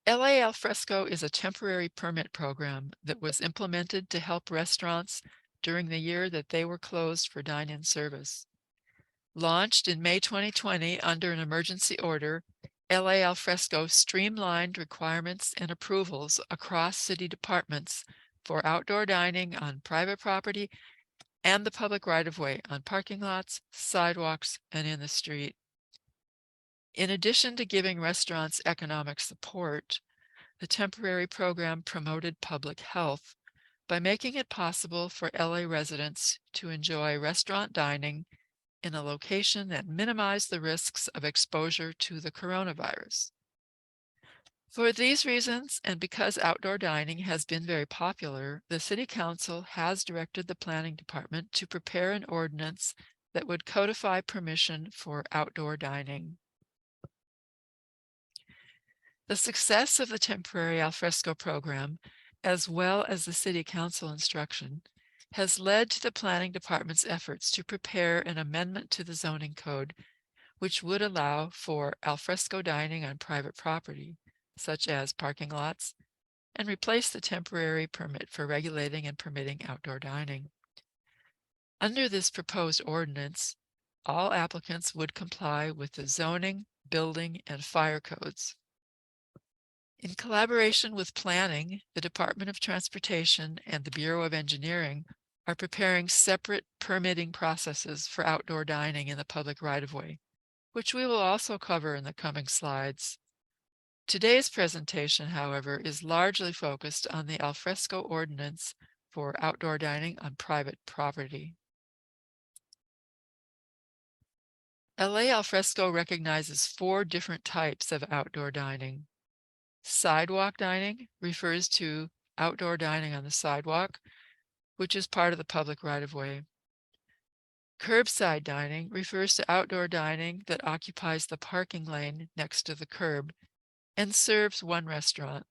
LA Al Fresco is a temporary permit program that was implemented to help restaurants during the year that they were closed for dine-in service. Launched in May 2020 under an emergency order, LA Al Fresco streamlined requirements and approvals across city departments for outdoor dining on private property and the public right-of-way on parking lots, sidewalks, and in the street. In addition to giving restaurants economic support, the temporary program promoted public health by making it possible for LA residents to enjoy restaurant dining in a location that minimized the risks of exposure to the coronavirus. For these reasons, and because outdoor dining has been very popular, the City Council has directed the Planning Department to prepare an ordinance that would codify permission for outdoor dining. The success of the temporary alfresco program, as well as the City Council instruction, has led to the Planning Department's efforts to prepare an amendment to the zoning code, which would allow for alfresco dining on private property, such as parking lots, and replace the temporary permit for regulating and permitting outdoor dining. Under this proposed ordinance, all applicants would comply with the zoning, building, and fire codes. In collaboration with planning, the Department of Transportation and the Bureau of Engineering are preparing separate permitting processes for outdoor dining in the public right-of-way, which we will also cover in the coming slides. Today's presentation, however, is largely focused on the alfresco ordinance for outdoor dining on private property. LA Alfresco recognizes 4 different types of outdoor dining. Sidewalk dining refers to outdoor dining on the sidewalk, which is part of the public right-of-way. Curbside dining refers to outdoor dining that occupies the parking lane next to the curb and serves one restaurant.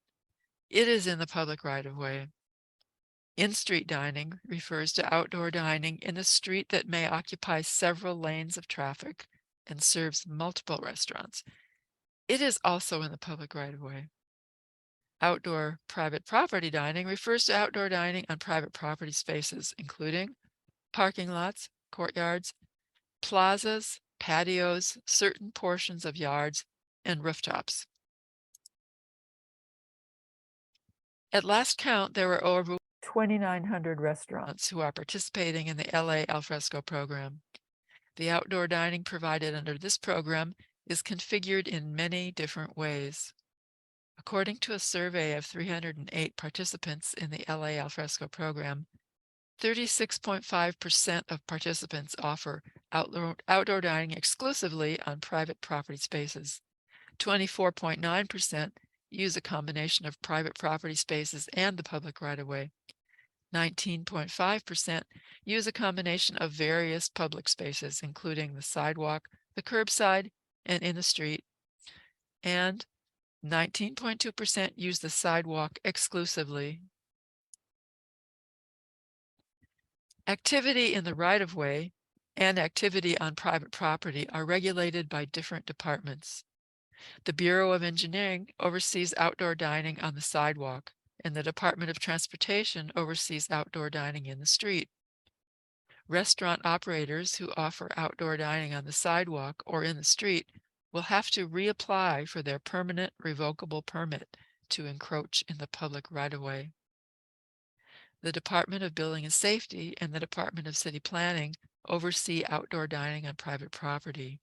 It is in the public right-of-way. In-street dining refers to outdoor dining in a street that may occupy several lanes of traffic and serves multiple restaurants. It is also in the public right-of-way. Outdoor private property dining refers to outdoor dining on private property spaces, including parking lots, courtyards, plazas, patios, certain portions of yards, and rooftops. At last count, there were over 2,900 restaurants who are participating in the LA Alfresco program. The outdoor dining provided under this program is configured in many different ways. According to a survey of 308 participants in the LA Alfresco program, 36.5% of participants offer outdoor dining exclusively on private property spaces. 24.9% use a combination of private property spaces and the public right-of-way. 19.5% use a combination of various public spaces, including the sidewalk, the curbside, and in the street. And 19.2% use the sidewalk exclusively. Activity in the right-of-way and activity on private property are regulated by different departments. The Bureau of Engineering oversees outdoor dining on the sidewalk, and the Department of Transportation oversees outdoor dining in the street. Restaurant operators who offer outdoor dining on the sidewalk or in the street will have to reapply for their permanent revocable permit to encroach in the public right-of-way. The Department of Building and Safety and the Department of City Planning oversee outdoor dining on private property.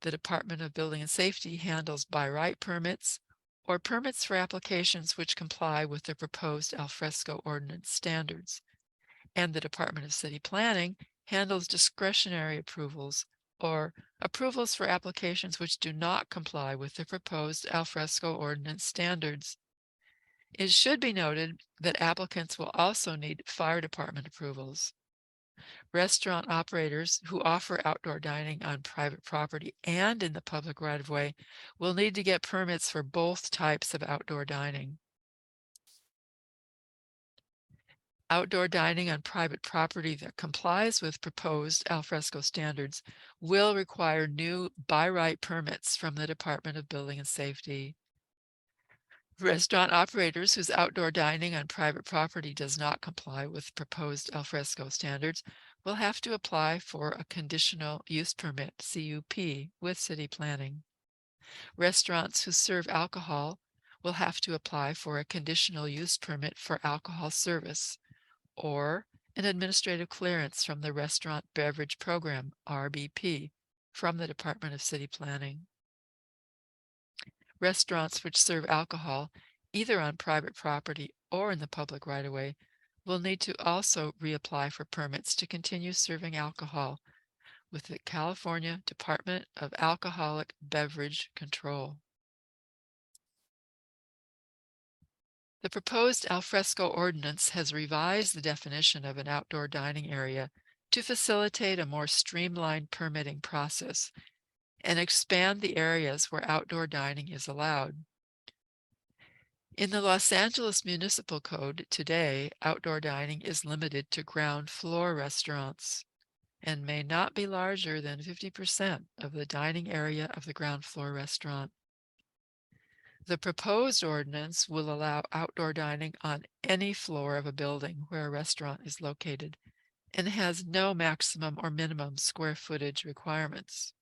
The Department of Building and Safety handles by right permits or permits for applications which comply with the proposed alfresco ordinance standards, and the Department of City Planning handles discretionary approvals or approvals for applications which do not comply with the proposed alfresco ordinance standards. It should be noted that applicants will also need fire department approvals. Restaurant operators who offer outdoor dining on private property and in the public right-of-way will need to get permits for both types of outdoor dining. Outdoor dining on private property that complies with proposed alfresco standards will require new by right permits from the Department of Building and Safety. Restaurant operators whose outdoor dining on private property does not comply with proposed alfresco standards will have to apply for a conditional use permit, CUP, with city planning. Restaurants who serve alcohol will have to apply for a conditional use permit for alcohol service or an administrative clearance from the Restaurant Beverage Program, RBP, from the Department of City Planning. Restaurants which serve alcohol, either on private property or in the public right-of-way, will need to also reapply for permits to continue serving alcohol with the California Department of Alcoholic Beverage Control. The proposed alfresco ordinance has revised the definition of an outdoor dining area to facilitate a more streamlined permitting process and expand the areas where outdoor dining is allowed. In the Los Angeles Municipal Code today, outdoor dining is limited to ground floor restaurants and may not be larger than 50% of the dining area of the ground floor restaurant. The proposed ordinance will allow outdoor dining on any floor of a building where a restaurant is located and has no maximum or minimum square footage requirements.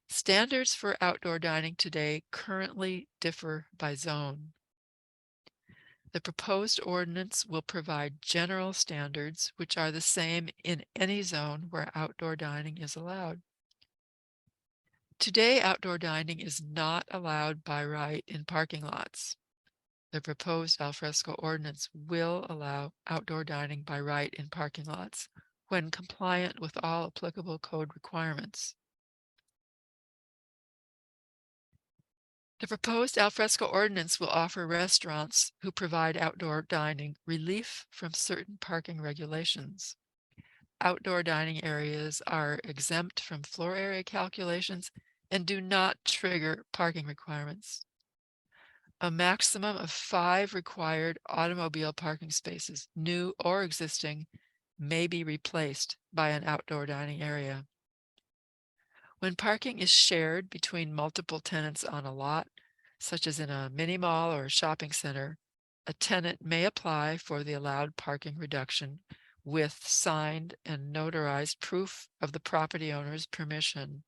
Standards for outdoor dining today currently differ by zone. The proposed ordinance will provide general standards which are the same in any zone where outdoor dining is allowed. Today, outdoor dining is not allowed by right in parking lots. The proposed alfresco ordinance will allow outdoor dining by right in parking lots when compliant with all applicable code requirements. The proposed alfresco ordinance will offer restaurants who provide outdoor dining relief from certain parking regulations. Outdoor dining areas are exempt from floor area calculations and do not trigger parking requirements. A maximum of 5 required automobile parking spaces, new or existing, may be replaced by an outdoor dining area. When parking is shared between multiple tenants on a lot, such as in a mini mall or a shopping center, a tenant may apply for the allowed parking reduction with signed and notarized proof of the property owner's permission.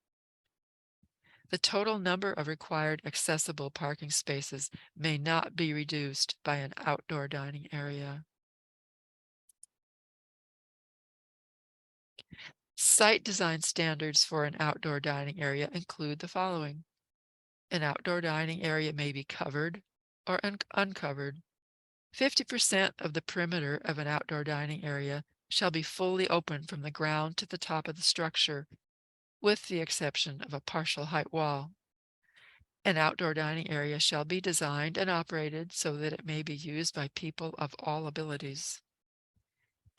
The total number of required accessible parking spaces may not be reduced by an outdoor dining area. Site design standards for an outdoor dining area include the following. An outdoor dining area may be covered or uncovered. 50% of the perimeter of an outdoor dining area shall be fully open from the ground to the top of the structure, with the exception of a partial height wall. An outdoor dining area shall be designed and operated so that it may be used by people of all abilities.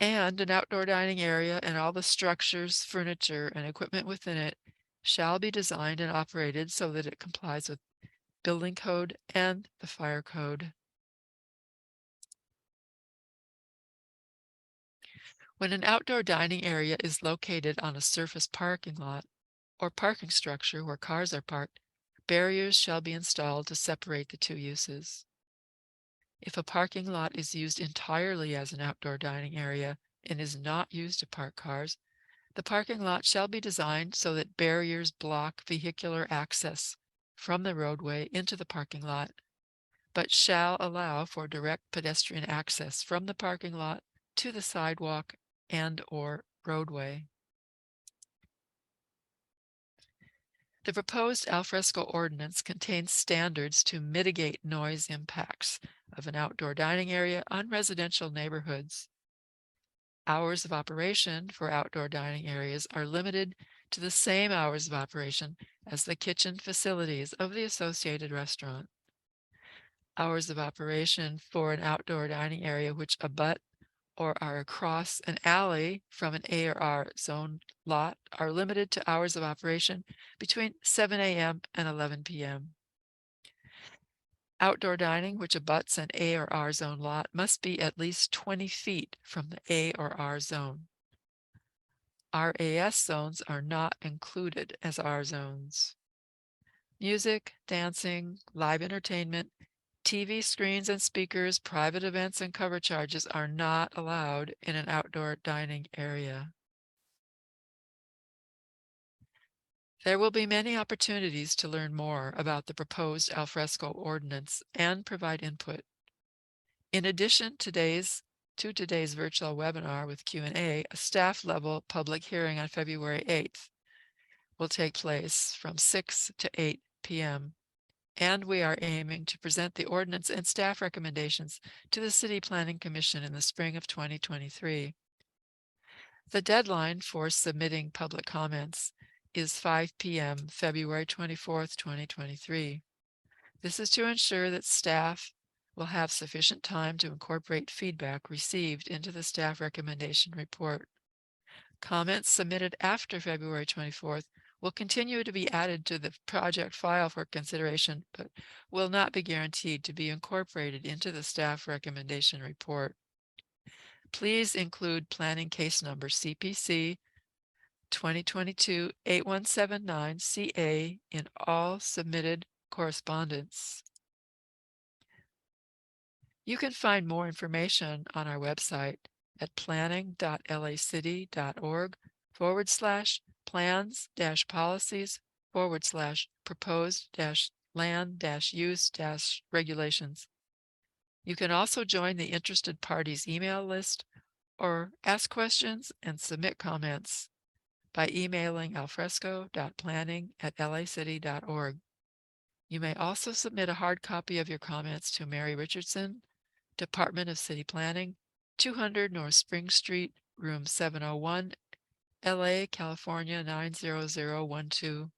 And an outdoor dining area and all the structures, furniture, and equipment within it shall be designed and operated so that it complies with building code and the fire code. When an outdoor dining area is located on a surface parking lot or parking structure where cars are parked, barriers shall be installed to separate the two uses. If a parking lot is used entirely as an outdoor dining area and is not used to park cars, the parking lot shall be designed so that barriers block vehicular access from the roadway into the parking lot, but shall allow for direct pedestrian access from the parking lot to the sidewalk and/or roadway. The proposed alfresco ordinance contains standards to mitigate noise impacts of an outdoor dining area on residential neighborhoods. Hours of operation for outdoor dining areas are limited to the same hours of operation as the kitchen facilities of the associated restaurant. Hours of operation for an outdoor dining area which abut or are across an alley from an A or R zone lot are limited to hours of operation between 7 a.m. and 11 p.m. Outdoor dining which abuts an A or R zone lot must be at least 20 feet from the A or R zone. RAS zones are not included as R zones. Music, dancing, live entertainment, TV screens and speakers, private events, and cover charges are not allowed in an outdoor dining area. There will be many opportunities to learn more about the proposed alfresco ordinance and provide input. In addition to today's virtual webinar with Q&A, a staff-level public hearing on February 8th will take place from 6 to 8 p.m. And we are aiming to present the ordinance and staff recommendations to the City Planning Commission in the spring of 2023. The deadline for submitting public comments is 5 p.m. February 24th, 2023. This is to ensure that staff will have sufficient time to incorporate feedback received into the staff recommendation report. Comments submitted after February 24th will continue to be added to the project file for consideration, but will not be guaranteed to be incorporated into the staff recommendation report. Please include planning case number CPC 2022-8179-CA in all submitted correspondence. You can find more information on our website at planning.laCity.org/plans-policies/proposed-land-use-regulations. You can also join the interested parties email list or ask questions and submit comments by emailing alfresco.planning@lacity.org. You may also submit a hard copy of your comments to Mary Richardson, Department of City Planning, 200 North Spring Street, room 701, LA, California 90012.